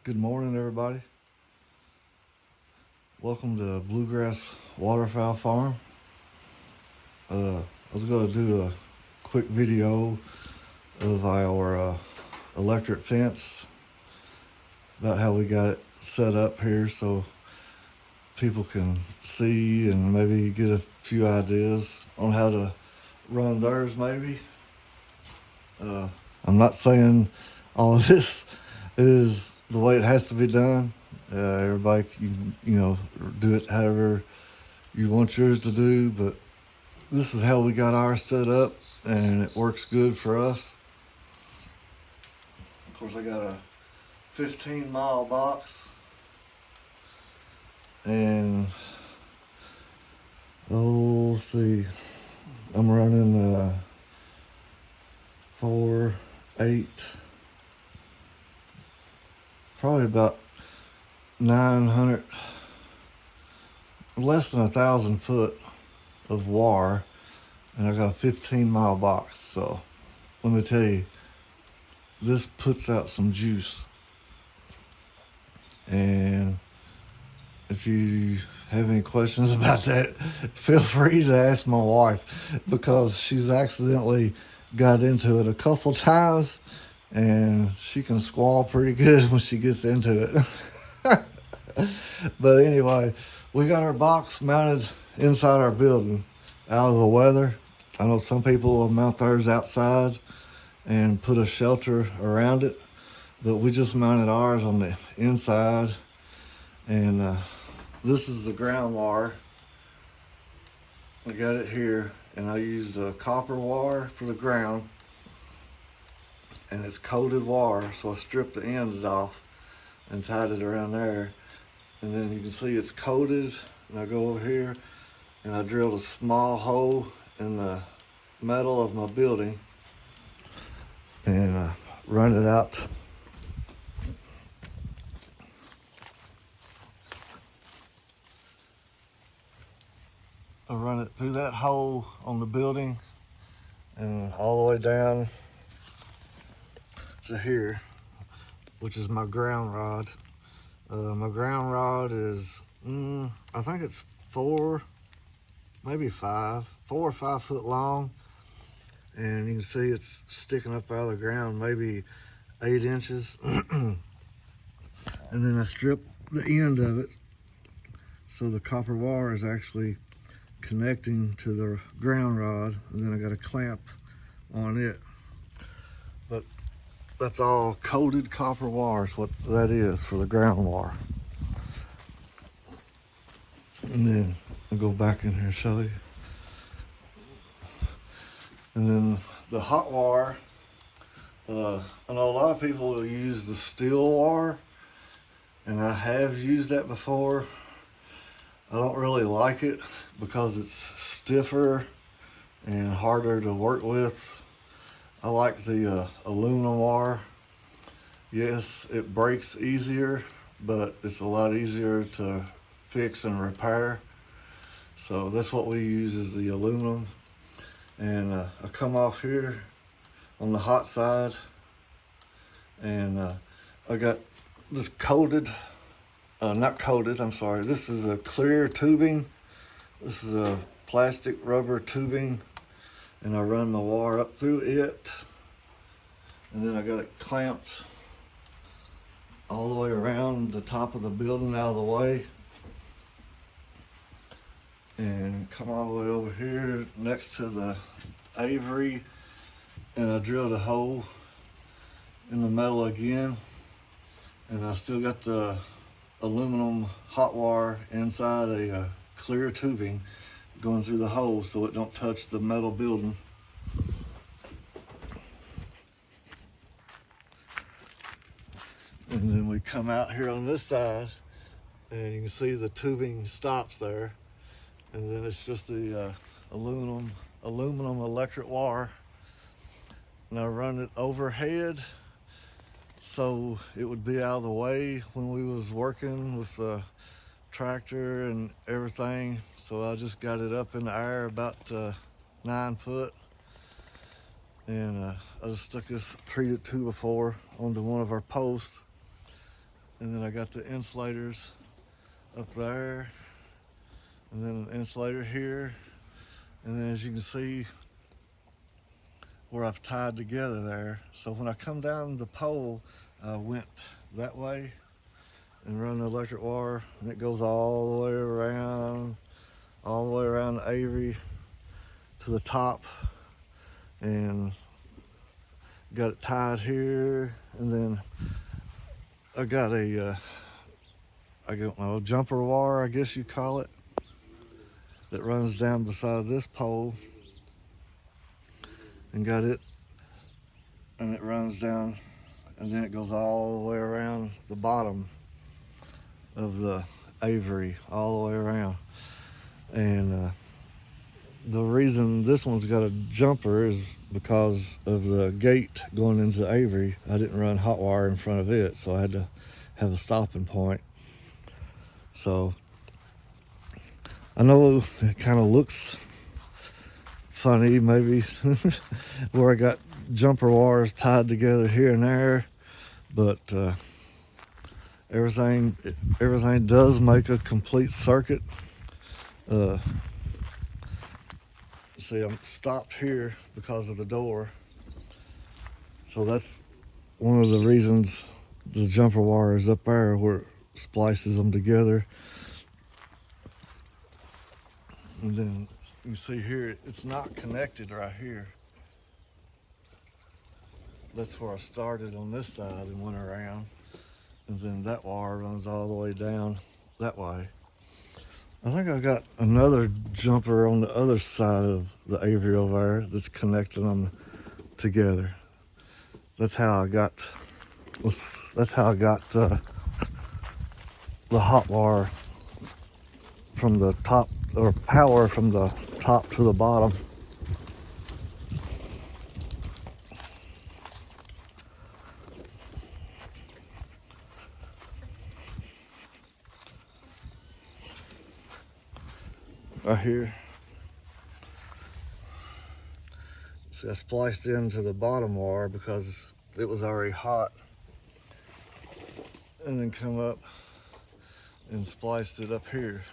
Good morning, everybody. Welcome to Bluegrass Waterfowl Farm. I was going to do a quick video of our electric fence, about how we got it set up here so people can see and maybe get a few ideas on how to run theirs maybe. I'm not saying all of this is the way it has to be done. Everybody can, do it however you want yours to do, but this is how we got ours set up, and it works good for us. Of course, I got a 15-mile box, and let's see, I'm running 4, 8, probably about 900, less than 1,000 foot of wire, and I got a 15-mile box. So let me tell you, this puts out some juice. And if you have any questions about that, feel free to ask my wife, because she's accidentally got into it a couple times, and she can squall pretty good when she gets into it. But anyway, we got our box mounted inside our building, out of the weather. I know some people will mount theirs outside and put a shelter around it, but we just mounted ours on the inside. And this is the ground wire. I got it here, and I used a copper wire for the ground, and it's coated wire, so I stripped the ends off and tied it around there. And then you can see it's coated, and I go over here and I drilled a small hole in the metal of my building and run it out. I run it through that hole on the building and all the way down to here, which is my ground rod. My ground rod is, I think it's 4, maybe 4 or 5 foot long. And you can see it's sticking up out of the ground, maybe 8 inches. And then I strip the end of it, so the copper wire is actually connecting to the ground rod, and then I got a clamp on it. But that's all coated copper wire is what that is for the ground wire. And then I'll go back in here and show you. And then the hot wire, I know a lot of people will use the steel wire, and I have used that before. I don't really like it because it's stiffer and harder to work with. I like the aluminum wire. Yes, it breaks easier, but it's a lot easier to fix and repair. So that's what we use, is the aluminum. And I come off here on the hot side, and I got this coated, not coated, I'm sorry. This is a clear tubing. This is a plastic rubber tubing, and I run the wire up through it, and then I got it clamped all the way around the top of the building out of the way, and come all the way over here next to the aviary, and I drilled a hole in the metal again, and I still got the aluminum hot wire inside a clear tubing going through the hole so it don't touch the metal building. And then we come out here on this side, and you can see the tubing stops there, and then it's just the aluminum electric wire, and I run it overhead so it would be out of the way when we was working with the tractor and everything. So I just got it up in the air about 9 foot, and I just stuck this treated 2x4 onto one of our posts, And then I got the insulators up there, and then an insulator here. And then as you can see where I've tied together there. So when I come down the pole, I went that way and run the electric wire, and it goes all the way around the Avery to the top, and got it tied here. And then I got a I don't know, jumper wire, I guess you call it, that runs down beside this pole, and got it, and it runs down, and then it goes all the way around the bottom of the Avery, all the way around. And the reason this one's got a jumper is because of the gate going into the Avery. I didn't run hot wire in front of it, so I had to have a stopping point. So I know it kind of looks funny maybe where I got jumper wires tied together here and there, but everything does make a complete circuit. See, I'm stopped here because of the door, so that's one of the reasons the jumper wire is up there, where it splices them together. And then you see here, it's not connected right here. That's where I started on this side and went around, and then that wire runs all the way down that way. I think I got another jumper on the other side of the Avery over there that's connecting them together. That's how I got the hot wire from the top, or power from the top to the bottom. Right here. See, I spliced into the bottom wire because it was already hot, and then come up and spliced it up here,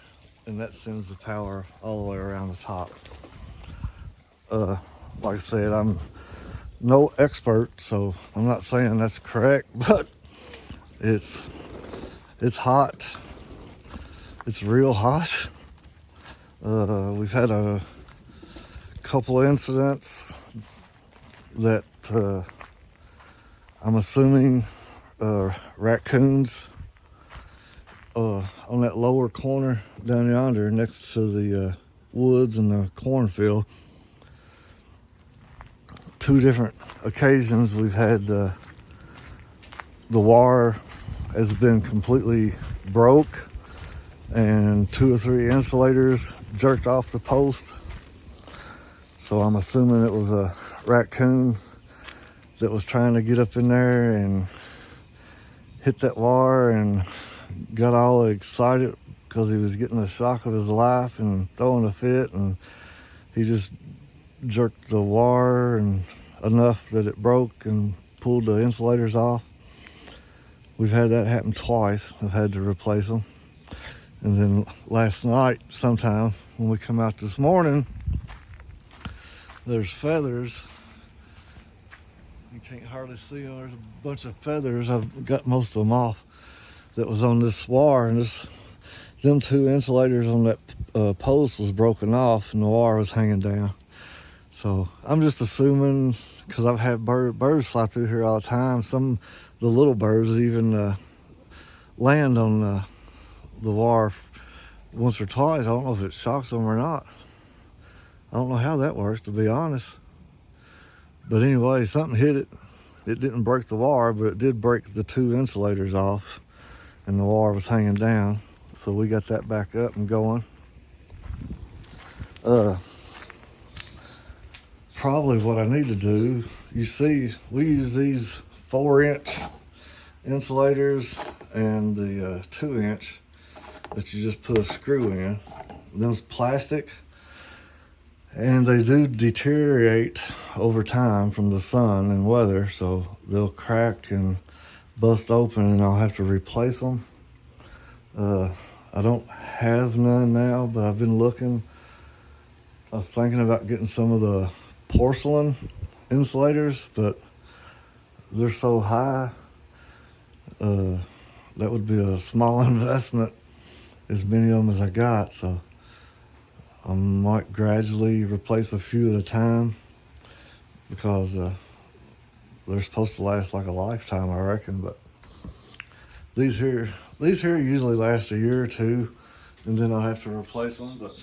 and that sends the power all the way around the top. Like I said, I'm no expert, so I'm not saying that's correct, but it's hot. It's real hot. We've had a couple incidents that I'm assuming raccoons on that lower corner down yonder next to the woods and the cornfield. 2 different occasions we've had the wire has been completely broke, and 2 or 3 insulators jerked off the post. So I'm assuming it was a raccoon that was trying to get up in there and hit that wire and got all excited because he was getting the shock of his life and throwing a fit, and he just jerked the wire and enough that it broke and pulled the insulators off. We've had that happen twice. I've had to replace them. And then last night sometime when we come out this morning, there's feathers. You can't hardly see them. There's a bunch of feathers. I've got most of them off that was on this wire, and them 2 insulators on that post was broken off, and the wire was hanging down. So I'm just assuming, because I've had birds fly through here all the time. Some of the little birds even land on the wire once or twice. I don't know if it shocks them or not. I don't know how that works, to be honest. But anyway, something hit it. It didn't break the wire, but it did break the 2 insulators off, and the wire was hanging down. So we got that back up and going. Probably what I need to do, you see, we use these 4-inch insulators and the 2-inch that you just put a screw in. Those plastic, and they do deteriorate over time from the sun and weather, so they'll crack and bust open and I'll have to replace them. I don't have none now, but I've been looking. I was thinking about getting some of the porcelain insulators, but they're so high. That would be a small investment, as many of them as I got. So I might gradually replace a few at a time, because they're supposed to last like a lifetime, I reckon. But these here usually last a year or two, and then I'll have to replace them. But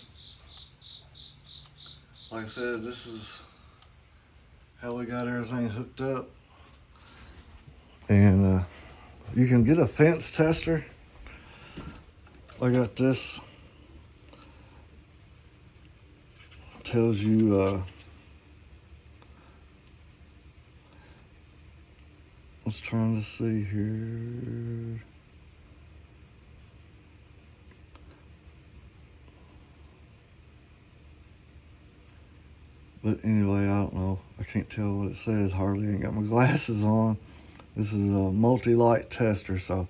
like I said, this is how we got everything hooked up. And you can get a fence tester. I got this. Tells you I was trying to see here. But anyway, I don't know. I can't tell what it says hardly. I ain't got my glasses on. This is a multi-light tester, so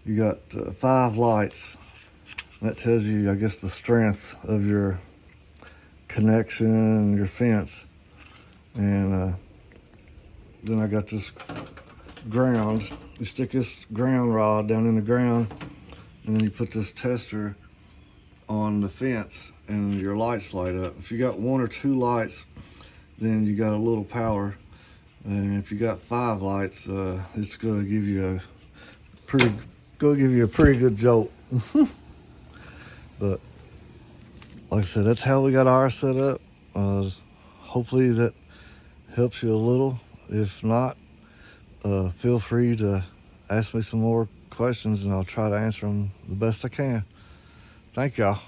you got 5 lights. That tells you, I guess, the strength of your connection, your fence. And then I got this ground. You stick this ground rod down in the ground, and then you put this tester on the fence, and your lights light up. If you got 1 or 2 lights, then you got a little power. And if you got 5 lights, it's gonna give you a pretty good jolt. But like I said, that's how we got ours set up. Hopefully that helps you a little. If not, feel free to ask me some more questions, and I'll try to answer them the best I can. Thank y'all.